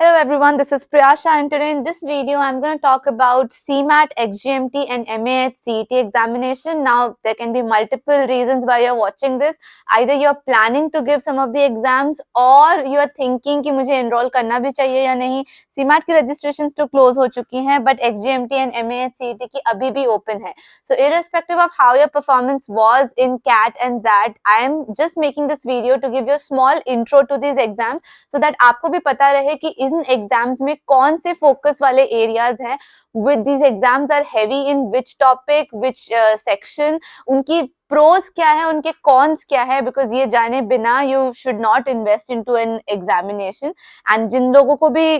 Hello everyone, this is Priyasha and today in this video I'm going to talk about CMAT, XGMT and MAH CET examination. Now there can be multiple reasons why you're watching this. Either you're planning to give some of the exams or you're thinking कि मुझे enroll करना भी चाहिए या नहीं. CMAT की registrations तो close हो चुकी हैं but XGMT and MAH CET की अभी भी open है. So irrespective of how your performance was in CAT and XAT, I am just making this video to give you a small intro to these exams so that आपको भी पता रहे कि इन exams में कौन से फोकस वाले एरियाज हैं. With these exams are heavy in which topic, which section, उनकी प्रोस क्या है, उनके कॉन्स क्या है, बिकॉज ये जाने बिना you should not invest into an examination. And जिन लोगों को भी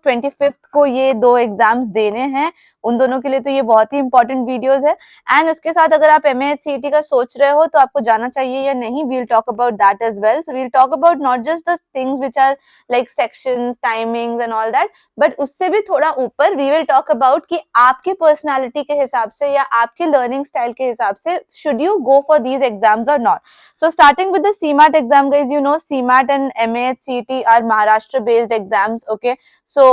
25th को ये 2 एग्जाम्स देने हैं उन दोनों के लिए तो ये बहुत ही इंपॉर्टेंट वीडियोस है. एंड उसके साथ अगर आप MAH CET का सोच रहे हो तो आपको जाना चाहिए या नहीं, we'll talk about that as well. So we'll talk about not just the things which are like sections, timings and all that, but उससे भी थोड़ा ऊपर वी विल टॉक अबाउट कि आपके पर्सनालिटी के हिसाब से या आपके लर्निंग स्टाइल के हिसाब से should you go for these exams or not. So starting with the CMAT exam, guys, you know CMAT and MAH CET are Maharashtra based exams. Okay, so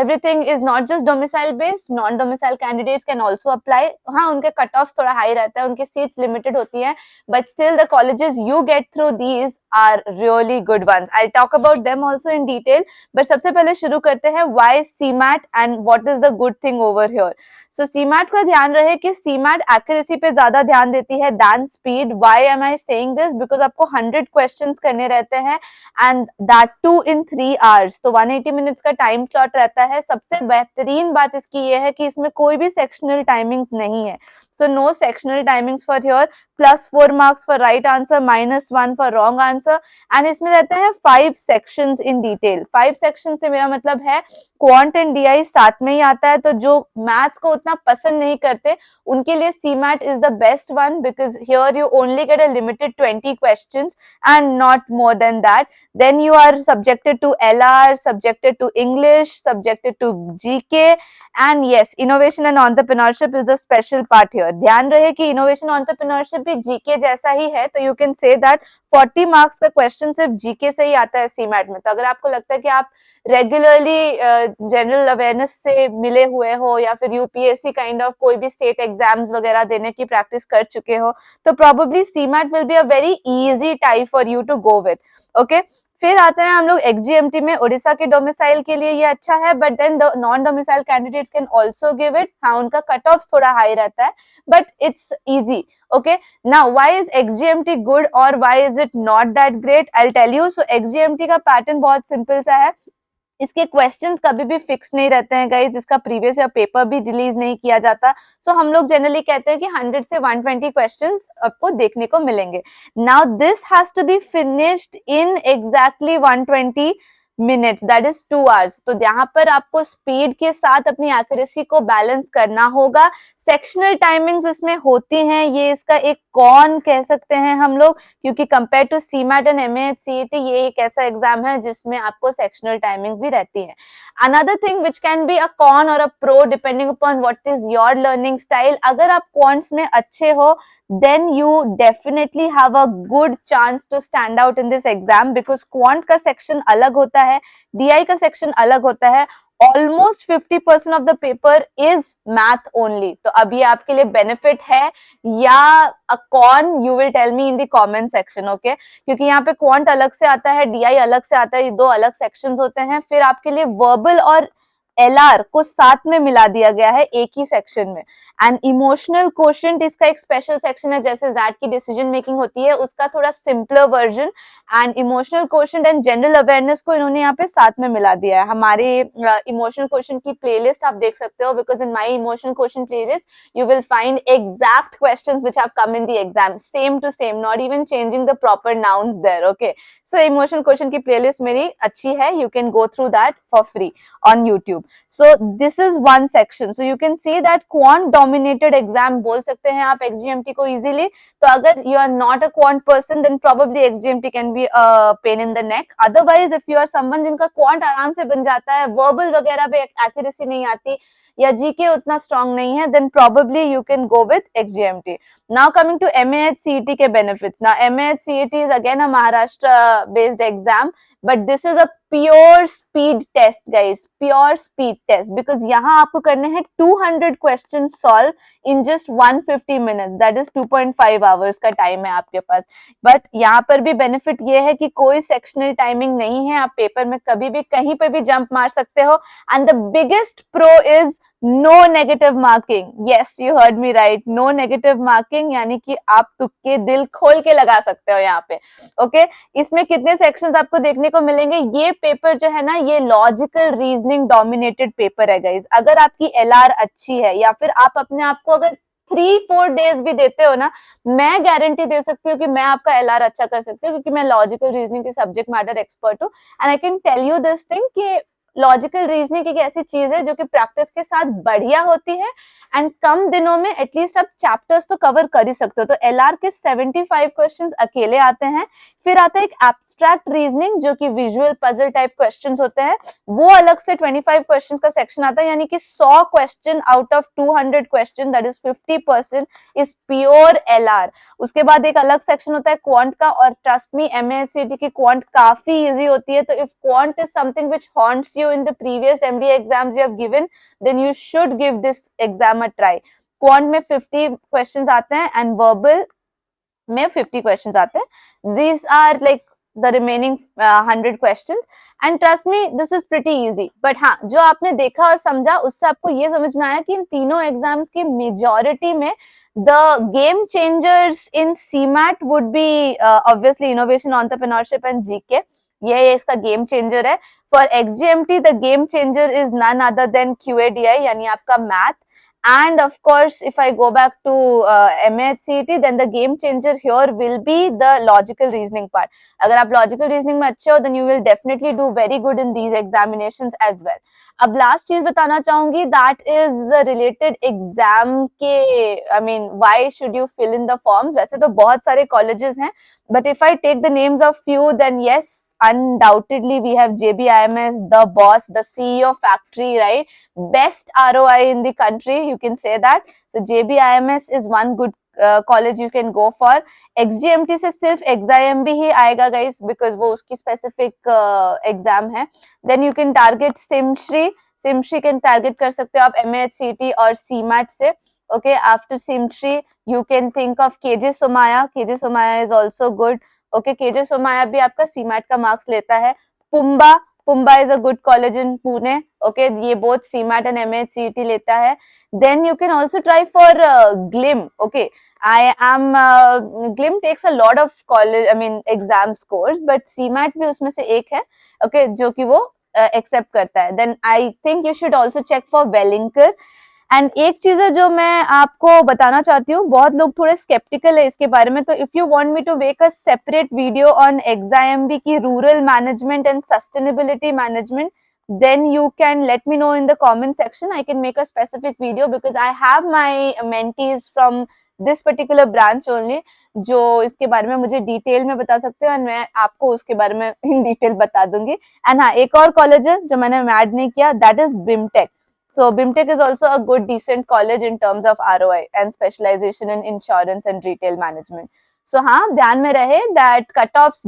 everything is not just domicile based. Non domicile candidates can also apply. हाँ, उनके cut offs थोड़ा high रहता है, उनके seats limited होती हैं, but still the colleges you get through these are really good ones. I'll talk about them also in detail, but सबसे पहले शुरू करते हैं why CMAT and what is the good thing over here. So CMAT का ध्यान रहे कि CMAT accuracy पे ज्यादा ध्यान देती है than speed. Why am I saying this? Because आपको 100 questions करने रहते हैं and that too in 3 hours. तो 180 minutes का time slot रहता है. सबसे बेहतरीन बात इसकी ये है कि इसमें कोई भी sectional timings नहीं है. So no sectional timings for here. +4 marks for right answer, -1 for wrong answer. And इसमें रहते हैं 5 sections in detail. 5 sections से मेरा मतलब है क्वांट एंड DI साथ में ही आता है, तो जो मैथ्स को उतना पसंद नहीं करते उनके लिए CMAT is the best one because here you only get a limited 20 questions and not more than that. Then you are subjected to LR, subjected to English, subjected to GK, and yes, innovation and entrepreneurship is the special part here. ध्यान रहे कि innovation entrepreneurship भी GK जैसा ही है, तो you can say that 40 marks का question सिर्फ GK से ही आता है CMAT में. तो अगर आपको लगता है कि आप रेगुलरली जनरल अवेयरनेस से मिले हुए हो या फिर यूपीएससी काइंड ऑफ कोई भी स्टेट एग्जाम्स वगैरह देने की प्रैक्टिस कर चुके हो, तो probably CMAT will be a very easy type for you to go with. Okay, फिर आते हैं हम लोग XGMT में. उड़ीसा के डोमिसाइल के लिए ये अच्छा है, but then the non domicile candidates can also give it. हाँ, उनका कट ऑफ थोड़ा हाई रहता है, but it's easy. Okay, now why is XGMT good or why is it not that great? I'll tell you. So XGMT का pattern बहुत simple सा है. इसके क्वेश्चंस कभी भी फिक्स नहीं रहते हैं गाइज. इसका प्रीवियस ईयर पेपर भी रिलीज नहीं किया जाता. सो हम लोग जनरली कहते हैं कि 100 से 120 क्वेश्चंस आपको देखने को मिलेंगे. Now this has to be finished in exactly 120 minutes, that is 2 hours. तो यहाँ पर आपको स्पीड के साथ अपनी एक्यूरेसी को बैलेंस करना होगा. सेक्शनल टाइमिंग्स इसमें होती हैं, ये इसका एक कॉन कह सकते हैं हम लोग, क्योंकि compare to CMAT and MAH CET ये एक ऐसा एग्जाम है जिसमें आपको सेक्शनल टाइमिंग्स भी रहती है. Another thing which can be a con or a pro depending upon what is your learning style. अगर आप क्वांट्स में अच्छे हो then you definitely have a good chance to stand out in this exam because quant का section अलग होता है, DI का section अलग होता है. Almost 50% of the paper is math only. तो अब ये आपके लिए benefit है या a con, you will tell me in the comment section. Okay, क्योंकि यहाँ पे quant अलग से आता है, DI अलग से आता है, ये 2 अलग sections होते हैं. फिर आपके लिए verbal और LR को साथ में मिला दिया गया है एक ही सेक्शन में. एंड इमोशनल क्वोशिएंट इसका एक स्पेशल सेक्शन है, जैसे ZAT की डिसीजन मेकिंग होती है उसका थोड़ा simpler version. And emotional quotient and general awareness को इन्होंने यहाँ पे साथ में मिला दिया है. हमारे इमोशनल क्वोशिएंट की प्लेलिस्ट आप देख सकते हो, because in my emotional quotient playlist you will find exact questions which have come in the exam, same to same, not even changing the proper nouns there. Okay, so emotional quotient की playlist मेरी अच्छी है, you can go through that for free on YouTube. So this is one section. So you can see that quant dominated exam बोल सकते हैं आप XGMT को easily. तो अगर you are not a quant person, then probably XGMT can be a pain in the neck. Otherwise, if you are someone जिनका quant आराम से बन जाता है, verbal वगैरह पे accuracy नहीं आती या GK उतना strong नहीं है, then probably you can go with XGMT. Now coming to MAH CET के benefits. Now MAH CET is again a Maharashtra based exam, but this is a pure speed test guys, pure speed test, because यहाँ आपको करने हैं 200 question solve in just 150 minutes, that is 2.5 hours का time है आपके पास। But यहाँ पर भी बेनिफिट ये है कि कोई सेक्शनल टाइमिंग नहीं है, आप पेपर में कभी भी कहीं पे भी जंप मार सकते हो। And the biggest pro is no negative marking. Yes, you heard me right, no negative marking, यानी कि आप तुक्के दिल खोल के लगा सकते हो यहाँ पे। ओके, इसमें कितने सेक्शंस आपको देखने को मिलेंगे? ये पेपर जो है ना, ये लॉजिकल रीजनिंग डोमिनेटेड पेपर है गाइज। अगर आपकी एलआर अच्छी है या फिर आप अपने आप को अगर 3-4 डेज भी देते हो ना, मैं गारंटी दे सकती हूँ कि मैं आपका एलआर अच्छा कर सकती हूँ, क्योंकि मैं लॉजिकल रीजनिंग की सब्जेक्ट मैटर एक्सपर्ट हूँ। And I can tell you this thing कि लॉजिकल रीजनिंग एक ऐसी चीज है जो कि प्रैक्टिस के साथ बढ़िया होती है, एंड कम दिनों में एटलीस्ट आप चैप्टर्स तो कवर कर ही सकते हो। तो एलआर के 75 क्वेश्चंस अकेले आते हैं, फिर आता है एक एब्स्ट्रैक्ट रीजनिंग जो कि विजुअल पजल टाइप क्वेश्चंस होते हैं, वो अलग से 25 क्वेश्चंस का सेक्शन आता है, यानी कि 100 question out of 200 question, that is 50% is pure LR. उसके बाद एक अलग सेक्शन होता है क्वांट का, और ट्रस्ट मी एमएससीटी की क्वांट काफी इजी होती है। तो if quant is something which haunts you in the previous MBA exams you have given, then you should give this exam a try. Quant में 50 questions आते हैं and verbal में 50 questions आते हैं. These are like the remaining 100 questions, and trust me this is pretty easy. But हाँ, जो आपने देखा और समझा उससे आपको ये समझ में आया कि इन तीनों एग्जाम्स की मेजॉरिटी में the game changers in CMAT would be obviously innovation, entrepreneurship and GK. ये इसका गेम चेंजर है। For XGMT the game changer is none other than QADI, यानी आपका मैथ। And of course, if I go back to MAHCET, then the game changer here will be the logical reasoning part. अगर आप logical reasoning में अच्छे हो, then you will definitely do very good in these examinations as well. अब last चीज बताना चाहूंगी, that is the related exam के, I mean, why should you fill in the forms? वैसे तो बहुत सारे colleges हैं, but if I take the names of few, then yes, undoubtedly we have JBIMS, the boss, the CEO factory, right? Best ROI in the country, you can say that. So JBIMS is one good college you can go for. XGMT से सिर्फ XIM भी ही आएगा guys, because वो उसकी specific exam है. Then you can target SIMSHRI can target कर सकते हो आप MAHCET और CMAT से. Okay, after SIMSHRI you can think of KJ Somaiya is also good. Okay, KJ Somaiya भी आपका सीमैट का मार्क्स लेता है। PUMBA is a good college in Pune. Okay, ये बोथ सीमैट एंड MAHCET लेता है। Then you can also try for GLIM. Okay, GLIM takes a lot of college, I mean exam scores, but CMAT भी उसमें से एक है, okay, जो कि वो एक्सेप्ट करता है। Then I think you should also check for Welingkar. And एक चीज है जो मैं आपको बताना चाहती हूँ, बहुत लोग थोड़े स्केप्टिकल है इसके बारे में, तो if you want me to make a separate video on XIMB की rural management and sustainability management, then you can let me know in the comment section. I can make a specific video because I have my mentees from this particular branch only, जो इसके बारे में मुझे detail में बता सकते हो, और मैं आपको उसके बारे में इन डिटेल बता दूंगी। एंड हाँ, एक और कॉलेज है जो मैंने ऐड नहीं किया, that is BIMTech. So BIMTech is also a good decent college in terms of ROI and specialization in insurance and retail management. So हाँ, ध्यान में रहे that cutoffs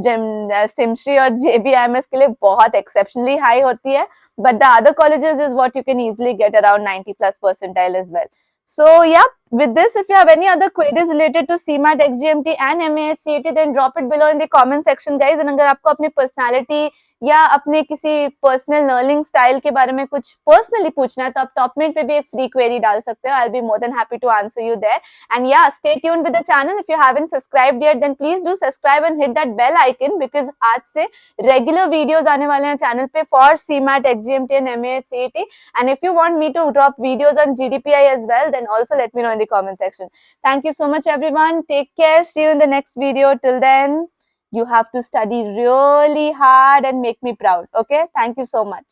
SIMSHRI और JBIMS के लिए बहुत exceptionally high होती है, but the other colleges is what you can easily get around 90+ percentile as well. So yeah, with this, if you have any other queries related to CMAT, XGMT and MAHCET, then drop it below in the comment section guys. And अगर आपको अपनी personality या अपने किसी personal learning style के बारे में कुछ पर्सनली पूछना है, तो आप टॉपमेंट पे भी एक फ्री क्वेरी डाल सकते हो. I will be more than happy to answer you there. And yeah, stay tuned with the channel. If you haven't subscribed yet, then please do subscribe and hit that bell icon, because आज से regular videos आने वाले हैं channel पे for CMAT, XGMT एंड MAHCET. And if you want me to drop videos on GDPI as well, then also let me know in the comment section. Thank you so much everyone. Take care. See you in the next video. Till then, you have to study really hard and make me proud. Okay? Thank you so much.